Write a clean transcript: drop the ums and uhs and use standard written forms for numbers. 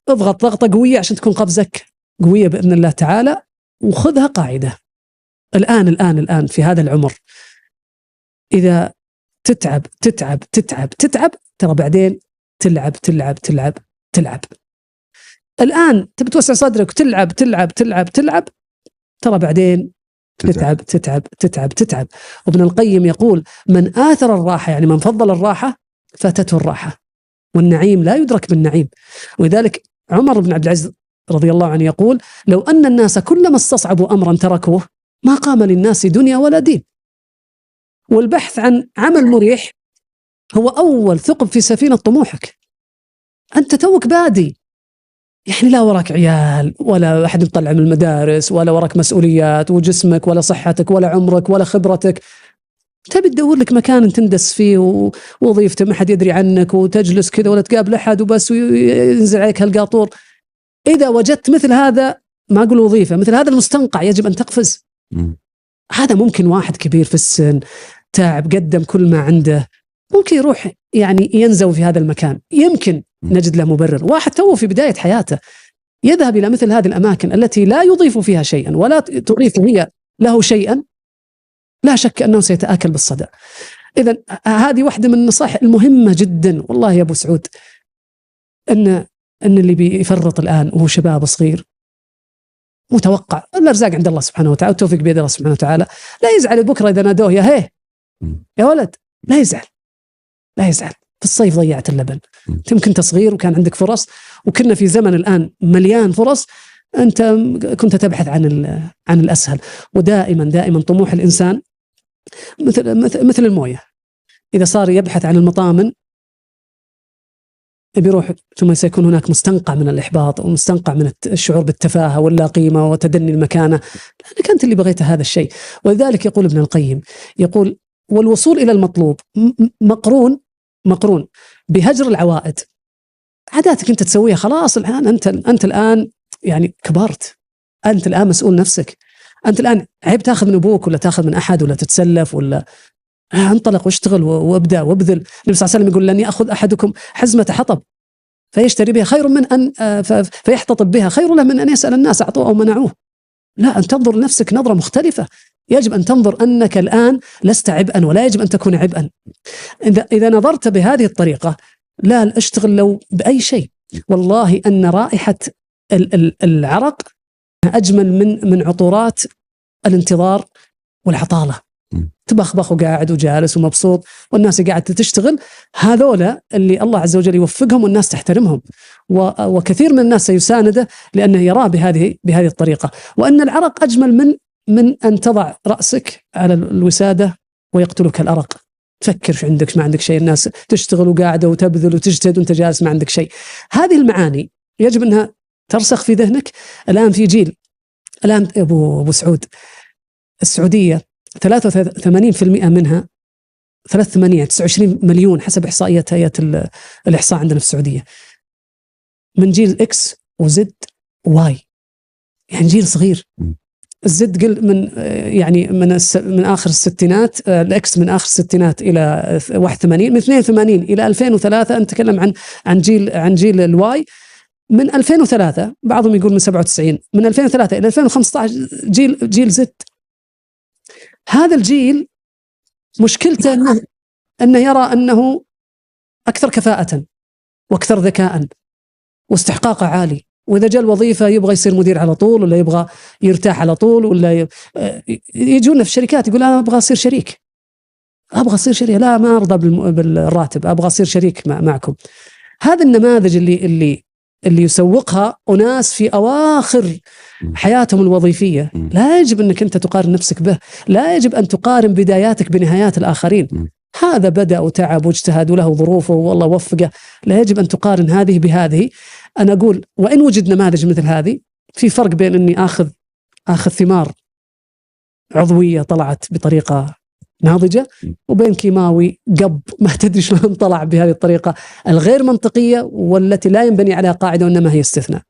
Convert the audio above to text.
اضغط ضغطة قوية عشان تكون قفزك قوية بإذن الله تعالى. وخذها قاعدة الآن في هذا العمر، إذا تتعب تتعب تتعب تتعب ترى بعدين تلعب تلعب تلعب تلعب. الآن تبي توسع صدرك وتلعب تلعب تلعب تلعب ترى بعدين تتعب تتعب تتعب تتعب. وابن القيم يقول من آثر الراحة، يعني من فضل الراحة فاتته الراحة، والنعيم لا يدرك بالنعيم. ولذلك عمر بن عبد العزيز رضي الله عنه يقول لو أن الناس كلما استصعبوا أمرا تركوه ما قام للناس دنيا ولا دين. والبحث عن عمل مريح هو أول ثقب في سفينة طموحك. أنت توك بادي، يعني لا وراك عيال ولا أحد يطلع من المدارس ولا وراك مسؤوليات وجسمك ولا صحتك ولا عمرك ولا خبرتك. تبي تدور لك مكان تندس فيه ووظيفته ما حد يدري عنك وتجلس كذا ولا تقابل أحد وبس وينزل عليك هالقاطور. إذا وجدت مثل هذا، ما أقول وظيفة، مثل هذا المستنقع يجب أن تقفز. هذا ممكن واحد كبير في السن تعب قدم كل ما عنده، ممكن يروح يعني ينزوي في هذا المكان، يمكن نجد له مبرر. واحد توه في بداية حياته يذهب إلى مثل هذه الأماكن التي لا يضيف فيها شيئا ولا تضيف هي له شيئا، لا شك أنه سيتآكل بالصدى. إذن هذه واحدة من النصائح المهمة جدا والله يا أبو سعود، أن اللي بيفرط الآن وهو شباب صغير متوقع الأرزاق عند الله سبحانه وتعالى والتوفيق بيد الله سبحانه وتعالى، لا يزعل بكرة إذا نادوه يا هيه يا ولد، لا يزعل لا يزعل. في الصيف ضيعت اللبن، يمكن تصغير وكان عندك فرص، وكنا في زمن الآن مليان فرص، أنت كنت تبحث عن الأسهل. ودائما طموح الإنسان مثل الموية، إذا صار يبحث عن المطامن بيروح ثم سيكون هناك مستنقع من الإحباط ومستنقع من الشعور بالتفاهة واللا قيمة وتدني المكانة، لأنك أنت اللي بغيت هذا الشيء. ولذلك يقول ابن القيم، يقول والوصول إلى المطلوب مقرون بهجر العوائد. عاداتك أنت تسويها خلاص، الآن أنت الآن يعني كبرت، أنت الآن مسؤول نفسك، أنت الآن عيب تأخذ من أبوك ولا تأخذ من أحد ولا تتسلف ولا انطلق واشتغل وابدأ وابذل. النبي صلى الله عليه وسلم يقول لن يأخذ أحدكم حزمة حطب فيشتري بها خير من أن فيحتطب بها خير له من أن يسأل الناس أعطوه أو منعوه. لا، أن تنظر لنفسك نظرة مختلفة. يجب أن تنظر أنك الآن لست عبئا ولا يجب أن تكون عبئا. إذا نظرت بهذه الطريقة لا اشتغل لو بأي شيء. والله أن رائحة العرق أجمل من عطورات الانتظار والعطالة. تبخبخ وقاعد وجالس ومبسوط والناس قاعدة تشتغل، هذولا اللي الله عز وجل يوفقهم والناس تحترمهم، وكثير من الناس سيسانده لأنه يراه بهذه الطريقة. وأن العرق أجمل من أن تضع رأسك على الوسادة ويقتلك الأرق. تفكر في عندك ما عندك شيء، الناس تشتغل وقاعدة وتبذل وتجتهد وانت جالس ما عندك شيء. هذه المعاني يجب أنها ترسخ في ذهنك. الآن في جيل، الآن أبو سعود، السعودية 83% منها 29 مليون حسب إحصائيات هيئة الإحصاء عندنا في السعودية، من جيل إكس وزد وواي، يعني جيل صغير. الزد قل من آخر الستينات، الإكس من آخر الستينات إلى 81، من 82 إلى 2003 نتكلم عن جيل الواي. من 2003 بعضهم يقول من 97، من 2003 إلى 2015 جيل زد. هذا الجيل مشكلته أنه يرى أنه أكثر كفاءة وأكثر ذكاء واستحقاقه عالي، وإذا جاء الوظيفة يبغى يصير مدير على طول، ولا يبغى يرتاح على طول، ولا يجونا في الشركات يقول أنا أبغى أصير شريك، لا ما أرضى بالراتب، أبغى أصير شريك معكم. هذا النماذج اللي يسوقها أناس في أواخر حياتهم الوظيفية، لا يجب أنك أنت تقارن نفسك به، لا يجب أن تقارن بداياتك بنهايات الآخرين. هذا بدأ وتعب واجتهد وله ظروفه والله وفقه، لا يجب أن تقارن هذه بهذه. أنا أقول وإن وجد نماذج مثل هذه، في فرق بين أني آخذ ثمار عضوية طلعت بطريقة ناضجة، وبين كيماوي قب ما تدري شلون طلع بهذه الطريقة الغير منطقية والتي لا ينبني عليها قاعدة وإنما هي استثناء.